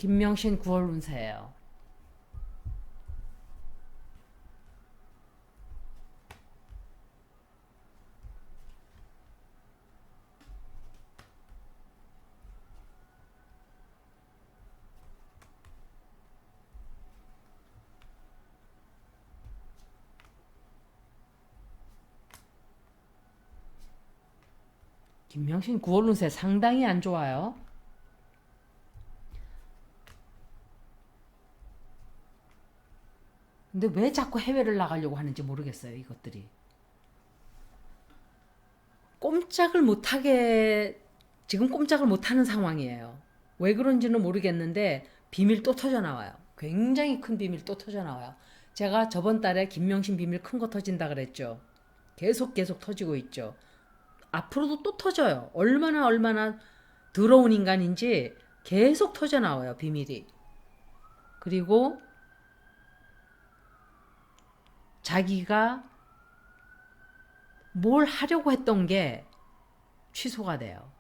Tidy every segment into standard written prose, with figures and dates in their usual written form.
김명신 9월 운세예요. 김명신 9월 운세 상당히 안 좋아요. 근데 왜 자꾸 해외를 나가려고 하는지 모르겠어요, 이것들이. 꼼짝을 못하게, 지금 꼼짝을 못하는 상황이에요. 왜 그런지는 모르겠는데, 비밀 또 터져 나와요. 굉장히 큰 비밀 또 터져 나와요. 제가 저번 달에 김명신 비밀 큰 거 터진다 그랬죠. 계속 터지고 있죠. 앞으로도 또 터져요. 얼마나 더러운 인간인지 계속 터져 나와요, 비밀이. 그리고 자기가 뭘 하려고 했던 게 취소가 돼요.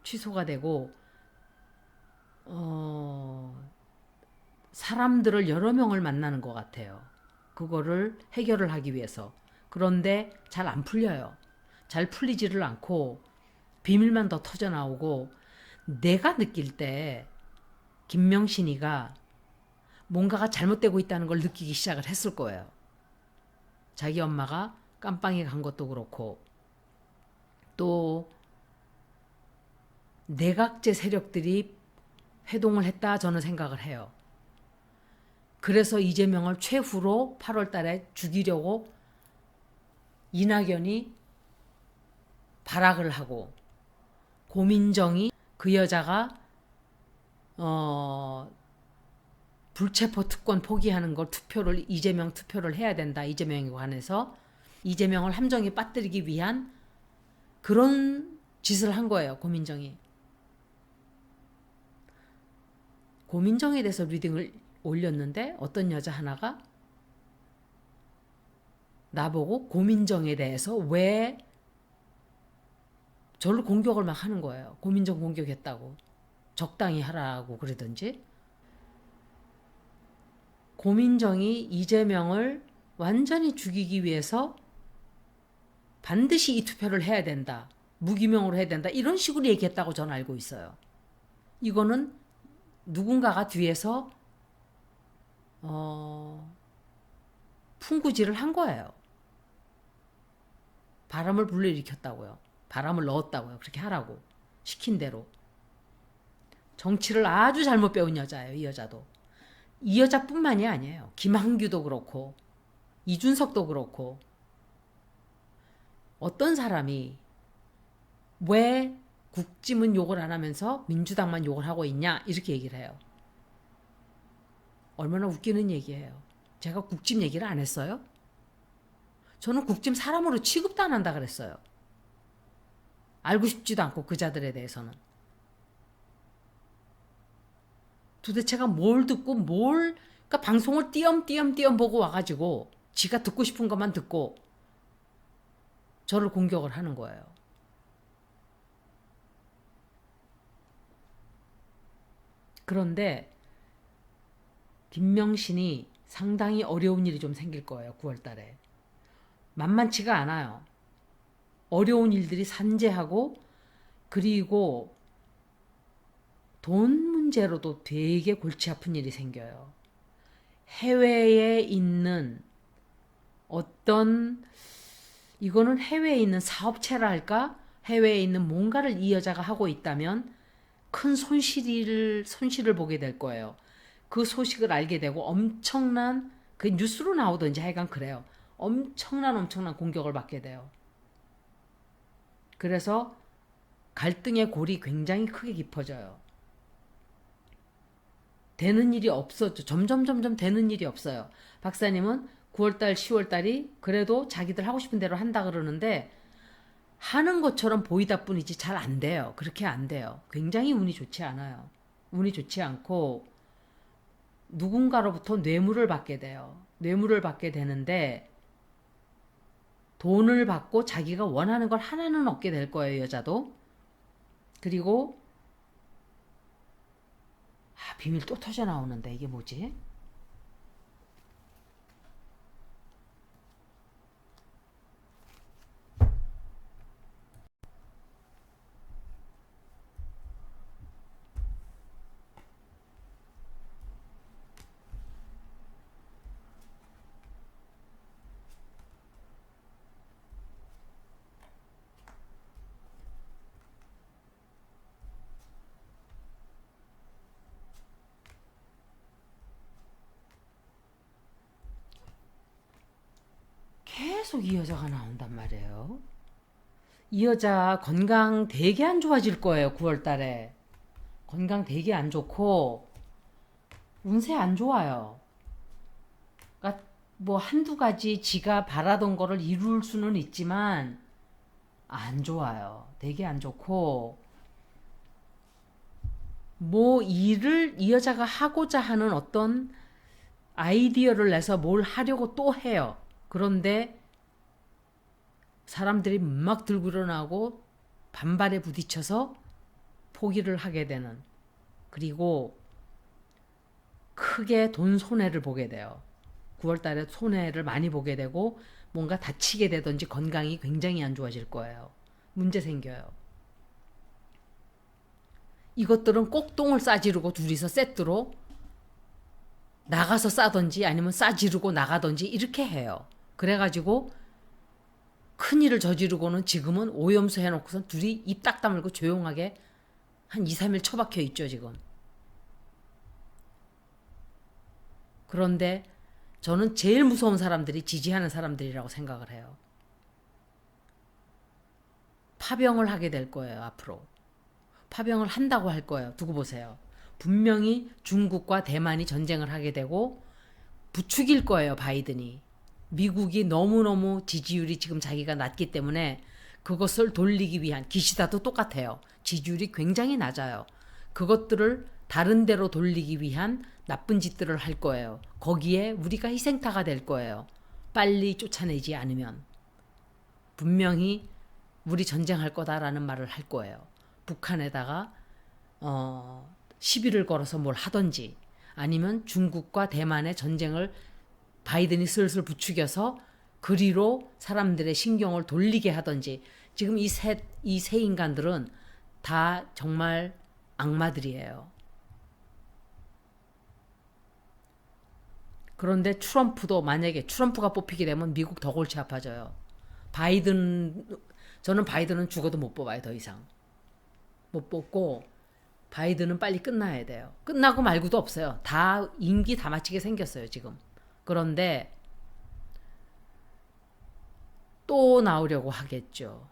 취소가 되고, 사람들을 여러 명을 만나는 것 같아요. 그거를 해결을 하기 위해서. 그런데 잘 안 풀려요. 잘 풀리지를 않고, 비밀만 더 터져 나오고, 내가 느낄 때, 김명신이가 뭔가가 잘못되고 있다는 걸 느끼기 시작을 했을 거예요. 자기 엄마가 깜빵에 간 것도 그렇고, 또 내각제 세력들이 회동을 했다 저는 생각을 해요. 그래서 이재명을 최후로 8월 달에 죽이려고 이낙연이 발악을 하고, 고민정이 그 여자가 불체포 특권 포기하는 걸 투표를, 이재명 투표를 해야 된다, 이재명에 관해서 이재명을 함정에 빠뜨리기 위한 그런 짓을 한 거예요. 고민정이. 고민정에 대해서 리딩을 올렸는데 어떤 여자 하나가 나보고 고민정에 대해서 왜 저를 공격을 막 하는 거예요. 고민정 공격했다고. 적당히 하라고 그러든지. 고민정이 이재명을 완전히 죽이기 위해서 반드시 이 투표를 해야 된다. 무기명으로 해야 된다. 이런 식으로 얘기했다고 저는 알고 있어요. 이거는 누군가가 뒤에서 풍구질을 한 거예요. 바람을 불러일으켰다고요. 바람을 넣었다고요. 그렇게 하라고. 시킨 대로. 정치를 아주 잘못 배운 여자예요. 이 여자도. 이 여자뿐만이 아니에요. 김한규도 그렇고 이준석도 그렇고. 어떤 사람이 왜 국짐은 욕을 안 하면서 민주당만 욕을 하고 있냐 이렇게 얘기를 해요. 얼마나 웃기는 얘기예요. 제가 국짐 얘기를 안 했어요? 저는 국짐 사람으로 취급도 안 한다 그랬어요. 알고 싶지도 않고 그자들에 대해서는. 도대체가 뭘 듣고 그러니까 방송을 띄엄띄엄 보고 와가지고 지가 듣고 싶은 것만 듣고 저를 공격을 하는 거예요. 그런데 김명신이 상당히 어려운 일이 좀 생길 거예요. 9월 달에. 만만치가 않아요. 어려운 일들이 산재하고, 그리고 돈 문제로도 되게 골치 아픈 일이 생겨요. 해외에 있는 어떤, 이거는 해외에 있는 사업체라 할까? 해외에 있는 뭔가를 이 여자가 하고 있다면 큰 손실을 보게 될 거예요. 그 소식을 알게 되고 엄청난, 그 뉴스로 나오든지 하여간 그래요. 엄청난 공격을 받게 돼요. 그래서 갈등의 골이 굉장히 크게 깊어져요. 되는 일이 없었죠. 점점 되는 일이 없어요. 박사님은 9월달, 10월달이 그래도 자기들 하고 싶은 대로 한다 그러는데 하는 것처럼 보이다 뿐이지 잘 안 돼요. 그렇게 안 돼요. 굉장히 운이 좋지 않아요. 운이 좋지 않고 누군가로부터 뇌물을 받게 돼요. 뇌물을 받게 되는데 돈을 받고 자기가 원하는 걸 하나는 얻게 될 거예요, 여자도. 그리고 비밀 또 터져 나오는데 이게 뭐지? 계속 이 여자가 나온단 말이에요. 이 여자 건강 되게 안 좋아질 거예요. 9월 달에. 건강 되게 안 좋고 운세 안 좋아요. 그러니까 뭐 한두 가지 지가 바라던 거를 이룰 수는 있지만 안 좋아요. 되게 안 좋고 뭐 일을 이 여자가 하고자 하는 어떤 아이디어를 내서 뭘 하려고 또 해요. 그런데 사람들이 막 들고 일어나고 반발에 부딪혀서 포기를 하게 되는, 그리고 크게 돈 손해를 보게 돼요. 9월 달에 손해를 많이 보게 되고 뭔가 다치게 되든지 건강이 굉장히 안 좋아질 거예요. 문제 생겨요. 이것들은 꼭 똥을 싸지르고 둘이서 세트로 나가서 싸든지 아니면 싸지르고 나가든지 이렇게 해요. 그래가지고 큰일을 저지르고는 지금은 오염수 해놓고선 둘이 입 딱 다물고 조용하게 한 2, 3일 처박혀 있죠 지금. 그런데 저는 제일 무서운 사람들이 지지하는 사람들이라고 생각을 해요. 파병을 하게 될 거예요 앞으로. 파병을 한다고 할 거예요. 두고 보세요. 분명히 중국과 대만이 전쟁을 하게 되고 부추길 거예요 바이든이. 미국이 너무너무 지지율이 지금 자기가 낮기 때문에 그것을 돌리기 위한, 기시다도 똑같아요. 지지율이 굉장히 낮아요. 그것들을 다른 데로 돌리기 위한 나쁜 짓들을 할 거예요. 거기에 우리가 희생타가 될 거예요. 빨리 쫓아내지 않으면. 분명히 우리 전쟁할 거다라는 말을 할 거예요. 북한에다가 시비를 걸어서 뭘 하든지 아니면 중국과 대만의 전쟁을 바이든이 슬슬 부추겨서 그리로 사람들의 신경을 돌리게 하든지. 지금 이 세 인간들은 다 정말 악마들이에요. 그런데 트럼프도, 만약에 트럼프가 뽑히게 되면 미국 더 골치 아파져요. 저는 바이든은 죽어도 못 뽑아요. 더 이상 못 뽑고 바이든은 빨리 끝나야 돼요. 끝나고 말고도 없어요. 다 임기 다 마치게 생겼어요 지금. 그런데 또 나오려고 하겠죠.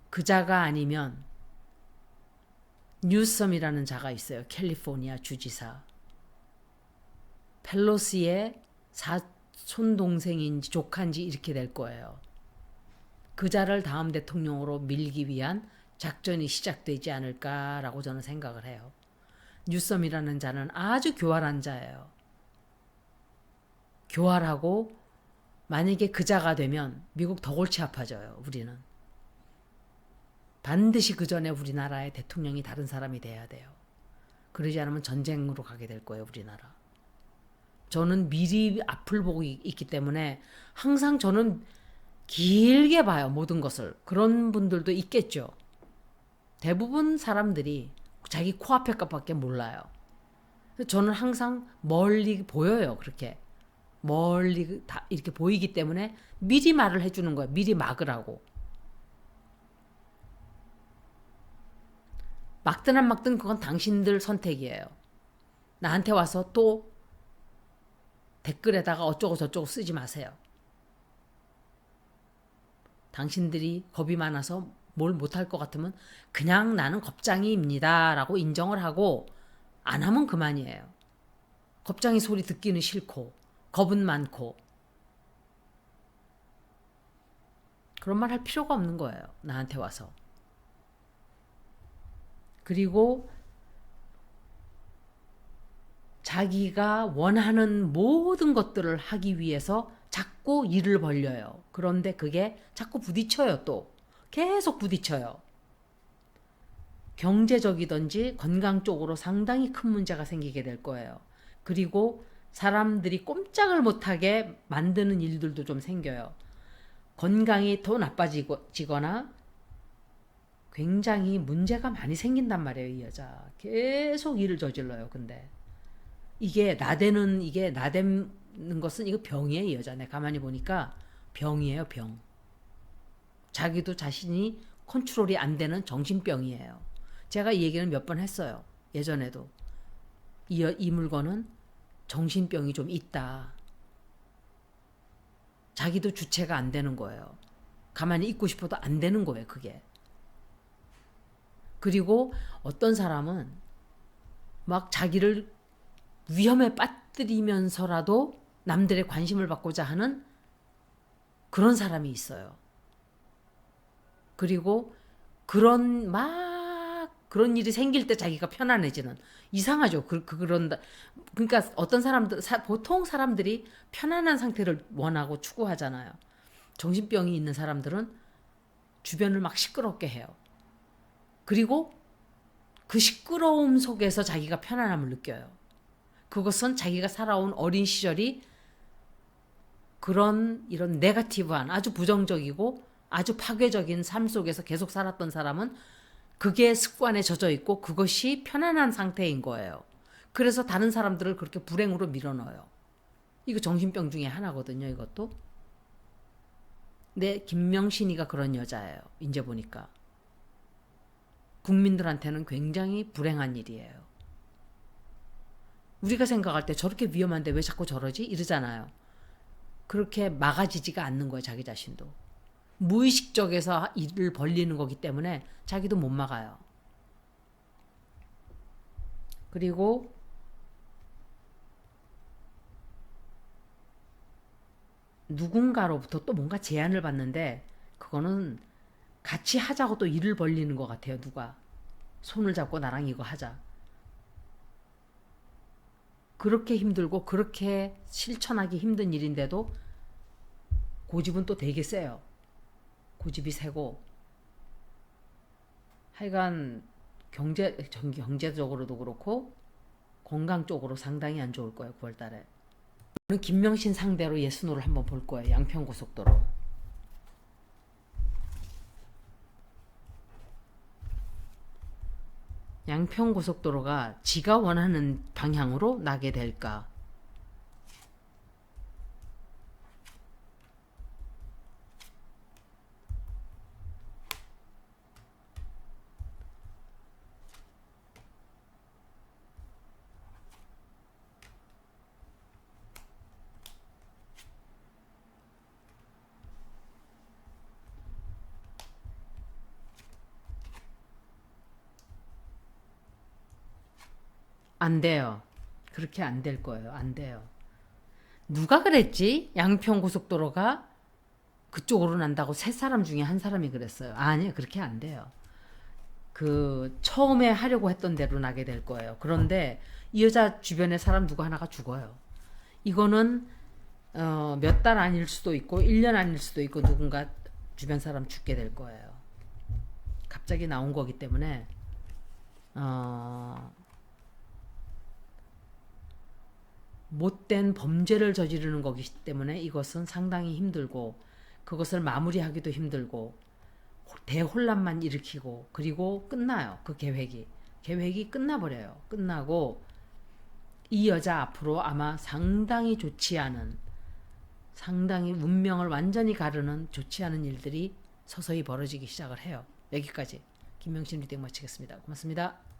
그 자가 아니면 뉴섬이라는 자가 있어요. 캘리포니아 주지사. 펠로시의 사촌 동생인지 조카인지 이렇게 될 거예요. 그 자를 다음 대통령으로 밀기 위한 작전이 시작되지 않을까라고 저는 생각을 해요. 뉴섬이라는 자는 아주 교활한 자예요. 교활하고 만약에 그 자가 되면 미국 더 골치 아파져요. 우리는. 반드시 그 전에 우리나라의 대통령이 다른 사람이 돼야 돼요. 그러지 않으면 전쟁으로 가게 될 거예요. 우리나라. 저는 미리 앞을 보고 있기 때문에 항상 저는 길게 봐요. 모든 것을. 그런 분들도 있겠죠. 대부분 사람들이 자기 코앞에 것밖에 몰라요. 저는 항상 멀리 보여요. 그렇게. 멀리 다 이렇게 보이기 때문에 미리 말을 해주는 거예요. 미리 막으라고. 막든 안 막든 그건 당신들 선택이에요. 나한테 와서 또 댓글에다가 어쩌고 저쩌고 쓰지 마세요. 당신들이 겁이 많아서 뭘 못할 것 같으면 그냥 나는 겁장이입니다 라고 인정을 하고 안 하면 그만이에요. 겁장이 소리 듣기는 싫고 겁은 많고 그런 말 할 필요가 없는 거예요. 나한테 와서. 그리고 자기가 원하는 모든 것들을 하기 위해서 자꾸 일을 벌려요. 그런데 그게 자꾸 부딪혀요. 또 계속 부딪혀요. 경제적이든지 건강 쪽으로 상당히 큰 문제가 생기게 될 거예요. 그리고 사람들이 꼼짝을 못하게 만드는 일들도 좀 생겨요. 건강이 더 나빠지거나 굉장히 문제가 많이 생긴단 말이에요, 이 여자. 계속 일을 저질러요, 근데. 이게 나대는 것은 이거 병이에요, 이 여자. 내가 가만히 보니까 병이에요, 병. 자기도 자신이 컨트롤이 안 되는 정신병이에요. 제가 이 얘기는 몇 번 했어요. 예전에도. 이 물건은 정신병이 좀 있다. 자기도 주체가 안 되는 거예요. 가만히 있고 싶어도 안 되는 거예요, 그게. 그리고 어떤 사람은 막 자기를 위험에 빠뜨리면서라도 남들의 관심을 받고자 하는 그런 사람이 있어요. 그리고 그런 일이 생길 때 자기가 편안해지는. 이상하죠. 그런다. 그러니까 어떤 사람들, 보통 사람들이 편안한 상태를 원하고 추구하잖아요. 정신병이 있는 사람들은 주변을 막 시끄럽게 해요. 그리고 그 시끄러움 속에서 자기가 편안함을 느껴요. 그것은 자기가 살아온 어린 시절이 이런 네거티브한 아주 부정적이고 아주 파괴적인 삶 속에서 계속 살았던 사람은 그게 습관에 젖어 있고 그것이 편안한 상태인 거예요. 그래서 다른 사람들을 그렇게 불행으로 밀어넣어요. 이거 정신병 중에 하나거든요, 이것도. 김명신이가 그런 여자예요. 이제 보니까. 국민들한테는 굉장히 불행한 일이에요. 우리가 생각할 때 저렇게 위험한데 왜 자꾸 저러지? 이러잖아요. 그렇게 막아지지가 않는 거예요, 자기 자신도. 무의식적에서 일을 벌리는 거기 때문에 자기도 못 막아요. 그리고 누군가로부터 또 뭔가 제안을 받는데 그거는 같이 하자고 또 일을 벌리는 것 같아요. 누가 손을 잡고 나랑 이거 하자. 그렇게 힘들고 그렇게 실천하기 힘든 일인데도 고집은 또 되게 세요. 고집이 세고 하여간 경제적으로도 그렇고 건강 쪽으로 상당히 안 좋을 거예요. 9월 달에. 저는 김명신 상대로 예순호를 한번 볼 거예요. 양평고속도로. 양평고속도로가 지가 원하는 방향으로 나게 될까? 안 돼요. 그렇게 안 될 거예요. 안 돼요. 누가 그랬지? 양평고속도로가 그쪽으로 난다고 세 사람 중에 한 사람이 그랬어요. 아니요, 그렇게 안 돼요. 처음에 하려고 했던 대로 나게 될 거예요. 그런데 이 여자 주변에 사람 누구 하나가 죽어요. 이거는 몇 달 아닐 수도 있고 1년 아닐 수도 있고 누군가 주변 사람 죽게 될 거예요. 갑자기 나온 거기 때문에 못된 범죄를 저지르는 거기 때문에 이것은 상당히 힘들고 그것을 마무리하기도 힘들고 대혼란만 일으키고 그리고 끝나요. 그 계획이 끝나버려요. 끝나고 이 여자 앞으로 아마 상당히 좋지 않은, 상당히 운명을 완전히 가르는 좋지 않은 일들이 서서히 벌어지기 시작을 해요. 여기까지 김명신 리딩 마치겠습니다. 고맙습니다.